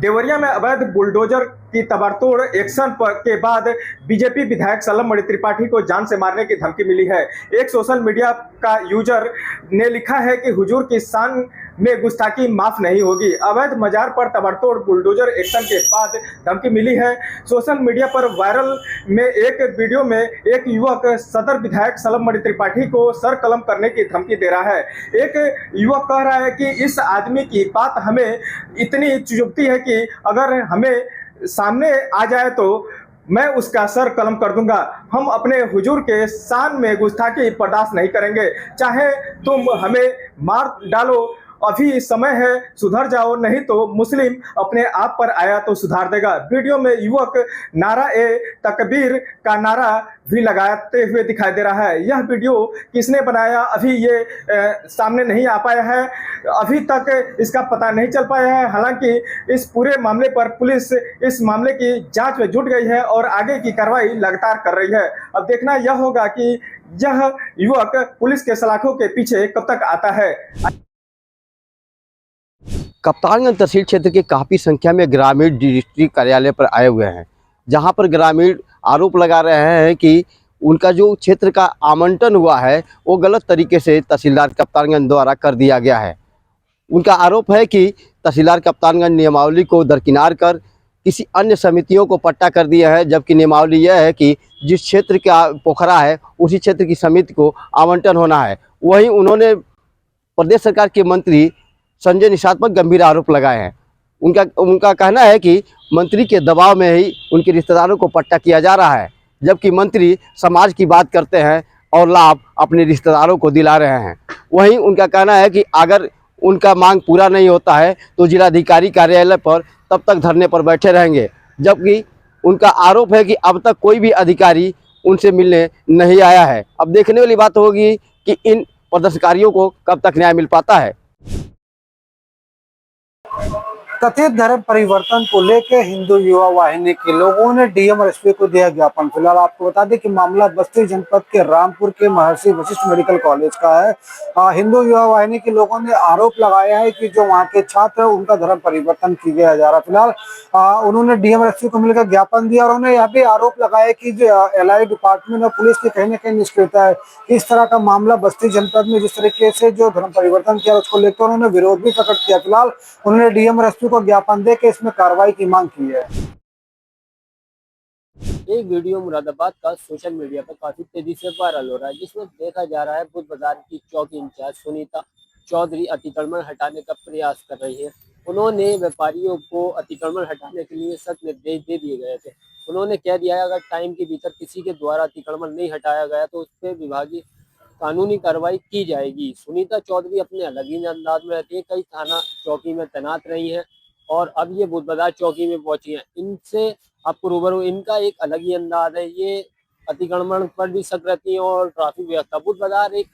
देवरिया में अवैध बुलडोजर की ताबड़तोड़ एक्शन के बाद बीजेपी विधायक सलम त्रिपाठी को जान से मारने की धमकी मिली है। एक सोशल मीडिया का यूजर ने लिखा है कि हुजूर की शान में गुस्ताखी माफ नहीं होगी। अवैध मजार पर ताबड़तोड़ बुलडोजर एक्शन के बाद धमकी मिली है। सोशल मीडिया पर वायरल में एक वीडियो में एक युवक सदर विधायक सलम त्रिपाठी को सर कलम करने की धमकी दे रहा है। एक युवक कह रहा है कि इस आदमी की बात हमें इतनी चुभती है कि अगर हमें सामने आ जाए तो मैं उसका सर कलम कर दूंगा। हम अपने हुजूर के शान में गुस्ताखी बर्दाश्त नहीं करेंगे। चाहे तुम हमें मार डालो, अभी समय है, सुधर जाओ, नहीं तो मुस्लिम अपने आप पर आया तो सुधार देगा। वीडियो में युवक नारा ए तकबीर का नारा भी लगाते हुए दिखाई दे रहा है। यह वीडियो किसने बनाया अभी ये सामने नहीं आ पाया है। अभी तक इसका पता नहीं चल पाया है। हालांकि इस पूरे मामले पर पुलिस इस मामले की जांच में जुट गई है और आगे की कार्रवाई लगातार कर रही है। अब देखना यह होगा कि यह युवक पुलिस के सलाखों के पीछे कब तक आता है। कप्तानगंज तहसील क्षेत्र के काफ़ी संख्या में ग्रामीण डिस्ट्रिक्ट कार्यालय पर आए हुए हैं, जहां पर ग्रामीण आरोप लगा रहे हैं कि उनका जो क्षेत्र का आवंटन हुआ है वो गलत तरीके से तहसीलदार कप्तानगंज द्वारा कर दिया गया है। उनका आरोप है कि तहसीलदार कप्तानगंज नियमावली को दरकिनार कर किसी अन्य समितियों को पट्टा कर दिया है, जबकि नियमावली यह है कि जिस क्षेत्र का पोखरा है उसी क्षेत्र की समिति को आवंटन होना है। वहीं उन्होंने प्रदेश सरकार के मंत्री संजय निषाद पर गंभीर आरोप लगाए हैं। उनका कहना है कि मंत्री के दबाव में ही उनके रिश्तेदारों को पट्टा किया जा रहा है, जबकि मंत्री समाज की बात करते हैं और लाभ अपने रिश्तेदारों को दिला रहे हैं। वहीं उनका कहना है कि अगर उनका मांग पूरा नहीं होता है तो जिलाधिकारी कार्यालय पर तब तक धरने पर बैठे रहेंगे, जबकि उनका आरोप है कि अब तक कोई भी अधिकारी उनसे मिलने नहीं आया है। अब देखने वाली बात होगी कि इन प्रदर्शनकारियों को कब तक न्याय मिल पाता है। कथित धर्म परिवर्तन को लेकर हिंदू युवा वाहिनी के लोगों ने डीएम और एसपी को दिया ज्ञापन। फिलहाल आपको बता दें कि मामला बस्ती जनपद के रामपुर के महर्षि वशिष्ठ मेडिकल कॉलेज का है। हिंदू युवा वाहिनी के लोगों ने आरोप लगाया है कि जो वहां के छात्र उनका धर्म परिवर्तन किया जा रहा है। फिलहाल उन्होंने डीएम और एसपी को मिलकर ज्ञापन दिया और उन्होंने यह भी आरोप लगाया कि जो एलआई डिपार्टमेंट और पुलिस की कहीं ना कहीं निष्क्रियता है। इस तरह का मामला बस्ती जनपद में जिस तरीके से जो धर्म परिवर्तन किया उसको लेकर उन्होंने विरोध भी प्रकट किया। फिलहाल उन्होंने डीएम और एसपी को ज्ञापन दे के इसमें कार्रवाई की मांग की है। एक वीडियो मुरादाबाद का सोशल मीडिया पर काफी तेजी से वायरल हो रहा है, जिसमें देखा जा रहा है बुध बाजार की चौकी इंचार्ज सुनीता चौधरी अतिक्रमण हटाने का प्रयास कर रही है। उन्होंने व्यापारियों को अतिक्रमण हटाने के लिए सख्त निर्देश दे दिए गए थे। उन्होंने कह दिया है अगर टाइम के भीतर किसी के द्वारा अतिक्रमण नहीं हटाया गया तो उस पर विभागीय कानूनी कार्रवाई की जाएगी। सुनीता चौधरी अपने अलग ही अंदाज में रहती है, कई थाना चौकी में तैनात रही है और अब ये बुध बाजार चौकी में पहुंची हैं। इनसे आपको रूबरू इनका एक अलग ही अंदाज है। ये अतिक्रमण पर भी सख्त रहती है और ट्रैफिक व्यवस्था। बुध बाजार एक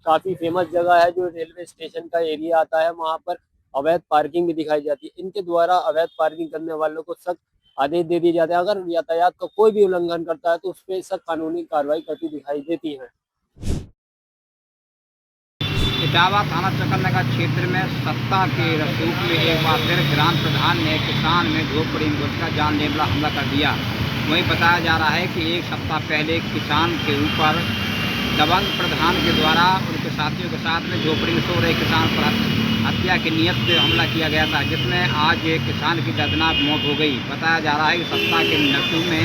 काफी फेमस जगह है जो रेलवे स्टेशन का एरिया आता है, वहां पर अवैध पार्किंग भी दिखाई जाती है। इनके द्वारा अवैध पार्किंग करने वालों को सख्त आदेश दे दिए जाते हैं। अगर यातायात का कोई भी उल्लंघन करता है तो उस पर सख्त कानूनी कार्रवाई करती दिखाई देती है। इटावा थाना चक्करनगर क्षेत्र में सत्ता के रसूख में एक बार फिर ग्राम प्रधान ने किसान में झोपड़ी में घुसकर जानलेवा हमला कर दिया। वहीं बताया जा रहा है कि एक सप्ताह पहले किसान के ऊपर दबंग प्रधान के द्वारा उनके साथियों के साथ में झोपड़ी में सो रहे किसान पर हत्या की नियत से हमला किया गया था, जिसमें आज एक किसान की दर्दनाक मौत हो गई। बताया जा रहा है कि सत्ता के नशे में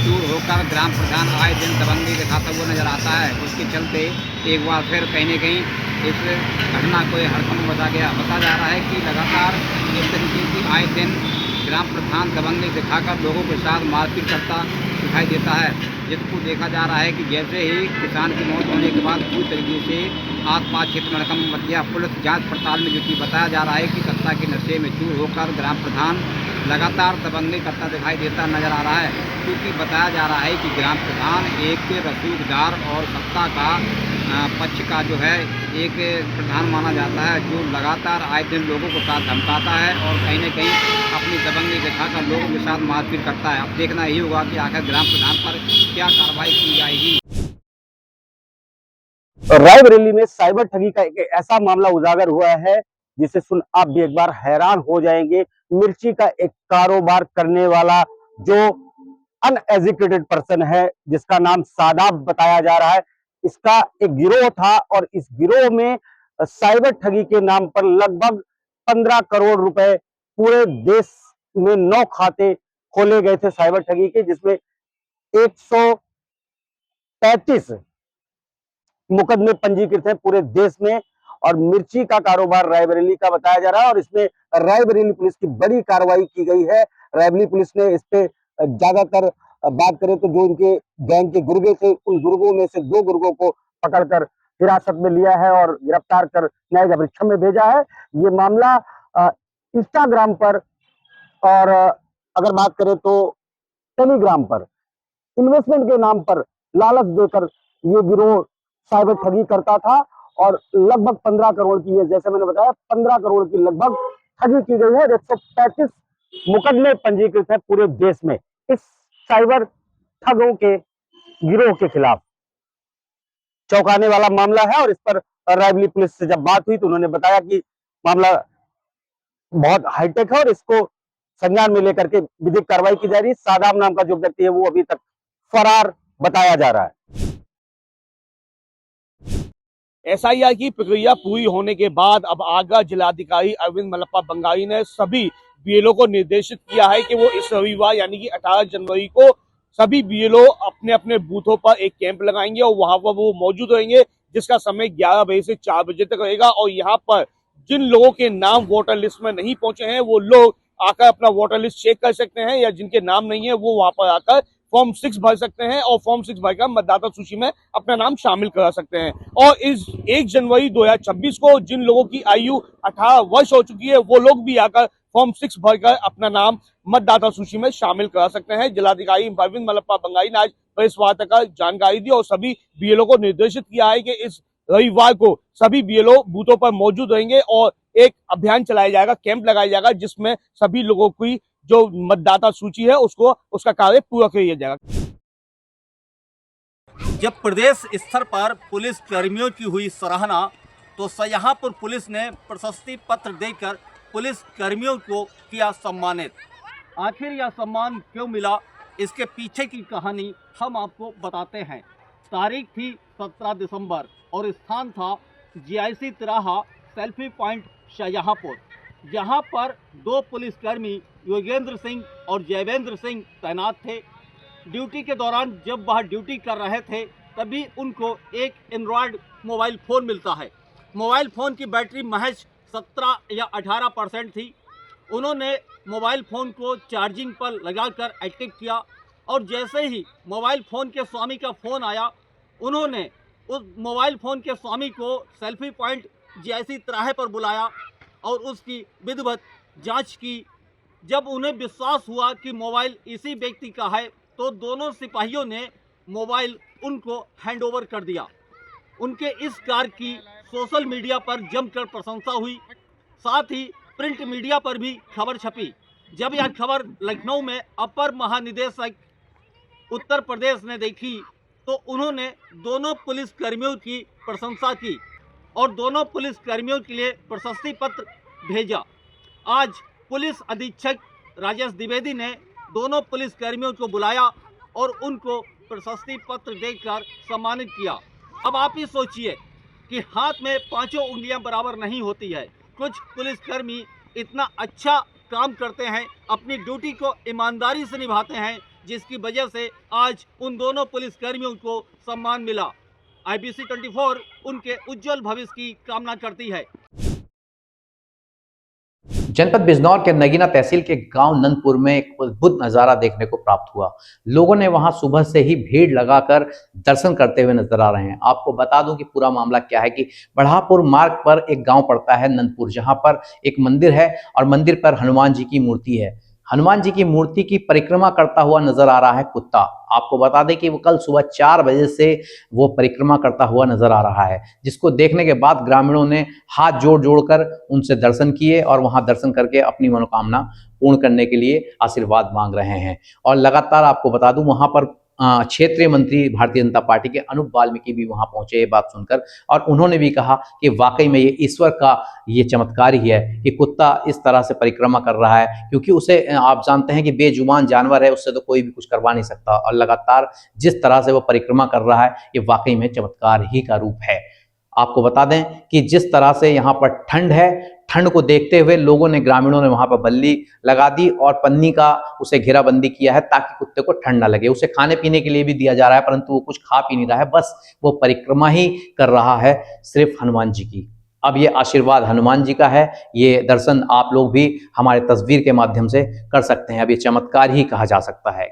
चूर होकर ग्राम प्रधान आए दिन दबंगी दिखाता हुआ नजर आता है। उसके चलते एक बार फिर कहीं न कहीं इस घटना को हड़कंप बचा गया। बताया जा रहा है कि लगातार इस तरीके की आए दिन ग्राम प्रधान दबंगी दिखाकर लोगों के साथ मारपीट करता दिखाई देता है, जिसको देखा जा रहा है कि जैसे ही किसान की मौत होने के बाद पूरी तरीके से आसपास क्षेत्र में हड़कंप मच गया। पुलिस जांच पड़ताल में जुटी। बताया जा रहा है कि सत्ता के नशे में चूर होकर ग्राम प्रधान लगातार दबंगी करता दिखाई देता नजर आ रहा है, क्योंकि बताया जा रहा है कि ग्राम प्रधान एक रसूखदार और सत्ता का पक्ष का जो है एक प्रधान माना जाता है, जो लगातार आए दिन लोगों को साथ धमकाता है और कहीं न कहीं अपनी दबंगी दिखाकर लोगों के साथ मारपीट करता है। अब देखना यही होगा कि आखिर ग्राम प्रधान पर क्या कार्रवाई की जाएगी। रायबरेली में साइबर ठगी का एक ऐसा मामला उजागर हुआ है जिसे सुन आप भी एक बार हैरान हो जाएंगे। मिर्ची का एक कारोबार करने वाला जो अनएजुकेटेड पर्सन है, जिसका नाम सादाब बताया जा रहा है, इसका एक गिरोह था और इस गिरोह में साइबर ठगी के नाम पर लगभग 15 करोड़ रुपए पूरे देश में 9 खाते खोले गए थे साइबर ठगी के, जिसमें 135 मुकदमे पंजीकृत हैं पूरे देश में। और मिर्ची का कारोबार रायबरेली का बताया जा रहा है और इसमें रायबरेली पुलिस की बड़ी कार्रवाई की गई है। रायबरेली पुलिस ने इस पे ज्यादातर बात करें तो जो इनके गैंग के गुर्गे थे, उन गुर्गों में से 2 गुर्गों को पकड़कर हिरासत में लिया है और गिरफ्तार कर न्यायिक परीक्षा में भेजा है। ये मामला इंस्टाग्राम पर और अगर बात करें तो टेलीग्राम पर इन्वेस्टमेंट के नाम पर लालच देकर ये गिरोह साइबर ठगी करता था और लगभग 15 करोड़ की, जैसे मैंने बताया 15 करोड़ की लगभग ठगी की गई है। 135 मुकदमे पंजीकृत है पूरे देश में इस साइबर ठगों के गिरोह के खिलाफ। चौंकाने वाला मामला है और इस पर रायबरेली पुलिस से जब बात हुई तो उन्होंने बताया कि मामला बहुत हाईटेक है और इसको संज्ञान में लेकर के विधिक कार्रवाई की जा रही है। सादाब नाम का जो व्यक्ति है वो अभी तक फरार बताया जा रहा है। एसआईआर की प्रक्रिया पूरी होने के बाद अब आगरा जिलाधिकारी अरविंद मलप्पा बंगाई ने सभी बीएलओ को निर्देशित किया है कि वो इस रविवार यानी कि 18 जनवरी को सभी बीएलओ अपने अपने बूथों पर एक कैंप लगाएंगे और वहां पर वो मौजूद रहेंगे, जिसका समय 11 बजे से 4 बजे तक रहेगा। और यहाँ पर जिन लोगों के नाम वोटर लिस्ट में नहीं पहुंचे हैं वो लोग आकर अपना वोटर लिस्ट चेक कर सकते हैं, या जिनके नाम नहीं है वो वहां पर आकर फॉर्म 6 भर सकते हैं और फॉर्म 6 भरकर मतदाता सूची में अपना नाम शामिल करा सकते हैं। और इस 1 जनवरी 2026 को जिन लोगों की आयु 18 वर्ष हो चुकी है वो लोग भी आकर फॉर्म 6 भरकर अपना नाम मतदाता सूची में शामिल करा सकते हैं। जिलाधिकारी अरविंद मलप्पा बंगाई ने आज प्रेस वार्ता कर जानकारी दी और सभी बीएलओ को निर्देशित किया है कि इस रविवार को सभी बीएलओ बूथों पर मौजूद रहेंगे और एक अभियान चलाया जाएगा, कैंप लगाया जाएगा, जिसमें सभी लोगों की जो मतदाता सूची है उसका कार्य पूरा किया जाएगा। जब प्रदेश स्तर पर पुलिस कर्मियों की हुई सराहना तो शाहजहांपुर पुलिस ने प्रशस्ति पत्र देकर पुलिस कर्मियों को किया सम्मानित। आखिर यह सम्मान क्यों मिला, इसके पीछे की कहानी हम आपको बताते हैं। तारीख थी 17 दिसंबर और स्थान था GIC तिराहा सेल्फी पॉइंट शाहजहांपुर, जहां पर 2 पुलिसकर्मी योगेंद्र सिंह और जयवेंद्र सिंह तैनात थे। ड्यूटी के दौरान जब वह ड्यूटी कर रहे थे तभी उनको एक एंड्रॉयड मोबाइल फ़ोन मिलता है। मोबाइल फ़ोन की बैटरी महज 17 या 18% थी। उन्होंने मोबाइल फ़ोन को चार्जिंग पर लगाकर एक्टिव किया और जैसे ही मोबाइल फ़ोन के स्वामी का फ़ोन आया, उन्होंने उस मोबाइल फ़ोन के स्वामी को सेल्फी पॉइंट GIC तिराहे पर बुलाया और उसकी विधिवत जांच की। जब उन्हें विश्वास हुआ कि मोबाइल इसी व्यक्ति का है तो दोनों सिपाहियों ने मोबाइल उनको हैंडओवर कर दिया। उनके इस कार्य की सोशल मीडिया पर जमकर प्रशंसा हुई, साथ ही प्रिंट मीडिया पर भी खबर छपी। जब यह खबर लखनऊ में अपर महानिदेशक उत्तर प्रदेश ने देखी तो उन्होंने दोनों पुलिस कर्मियों की प्रशंसा की और दोनों पुलिस कर्मियों के लिए प्रशस्ति पत्र भेजा। आज पुलिस अधीक्षक राजेश द्विवेदी ने दोनों पुलिस कर्मियों को बुलाया और उनको प्रशस्ति पत्र देकर सम्मानित किया। अब आप ही सोचिए कि हाथ में 5 उंगलियां बराबर नहीं होती है। कुछ पुलिसकर्मी इतना अच्छा काम करते हैं, अपनी ड्यूटी को ईमानदारी से निभाते हैं, जिसकी वजह से आज उन दोनों पुलिसकर्मियों को सम्मान मिला। IBC 24 उनके उज्जवल भविष्य की कामना करती है। जनपद बिजनौर के नगीना तहसील के गांव नंदपुर में एक अद्भुत नजारा देखने को प्राप्त हुआ। लोगों ने वहां सुबह से ही भीड़ लगाकर दर्शन करते हुए नजर आ रहे हैं। आपको बता दूं कि पूरा मामला क्या है कि बढ़ापुर मार्ग पर एक गांव पड़ता है नंदपुर, जहां पर एक मंदिर है और मंदिर पर हनुमान जी की मूर्ति है। हनुमान जी की मूर्ति की परिक्रमा करता हुआ नजर आ रहा है कुत्ता। आपको बता दें कि वो कल सुबह 4 बजे से वो परिक्रमा करता हुआ नजर आ रहा है, जिसको देखने के बाद ग्रामीणों ने हाथ जोड़कर उनसे दर्शन किए और वहां दर्शन करके अपनी मनोकामना पूर्ण करने के लिए आशीर्वाद मांग रहे हैं। और लगातार आपको बता दूं वहां पर क्षेत्रीय मंत्री भारतीय जनता पार्टी के अनूप वाल्मीकि भी वहां पहुंचे ये बात सुनकर, और उन्होंने भी कहा कि वाकई में ये ईश्वर का ये चमत्कार ही है कि कुत्ता इस तरह से परिक्रमा कर रहा है, क्योंकि उसे आप जानते हैं कि बेजुबान जानवर है, उससे तो कोई भी कुछ करवा नहीं सकता, और लगातार जिस तरह से वो परिक्रमा कर रहा है ये वाकई में चमत्कार ही का रूप है। आपको बता दें कि जिस तरह से यहाँ पर ठंड है, ठंड को देखते हुए लोगों ने, ग्रामीणों ने वहां पर बल्ली लगा दी और पन्नी का उसे घेराबंदी किया है ताकि कुत्ते को ठंड ना लगे। उसे खाने पीने के लिए भी दिया जा रहा है, परंतु वो कुछ खा पी नहीं रहा है, बस वो परिक्रमा ही कर रहा है सिर्फ हनुमान जी की। अब ये आशीर्वाद हनुमान जी का है, ये दर्शन आप लोग भी हमारे तस्वीर के माध्यम से कर सकते हैं। अब ये चमत्कार ही कहा जा सकता है।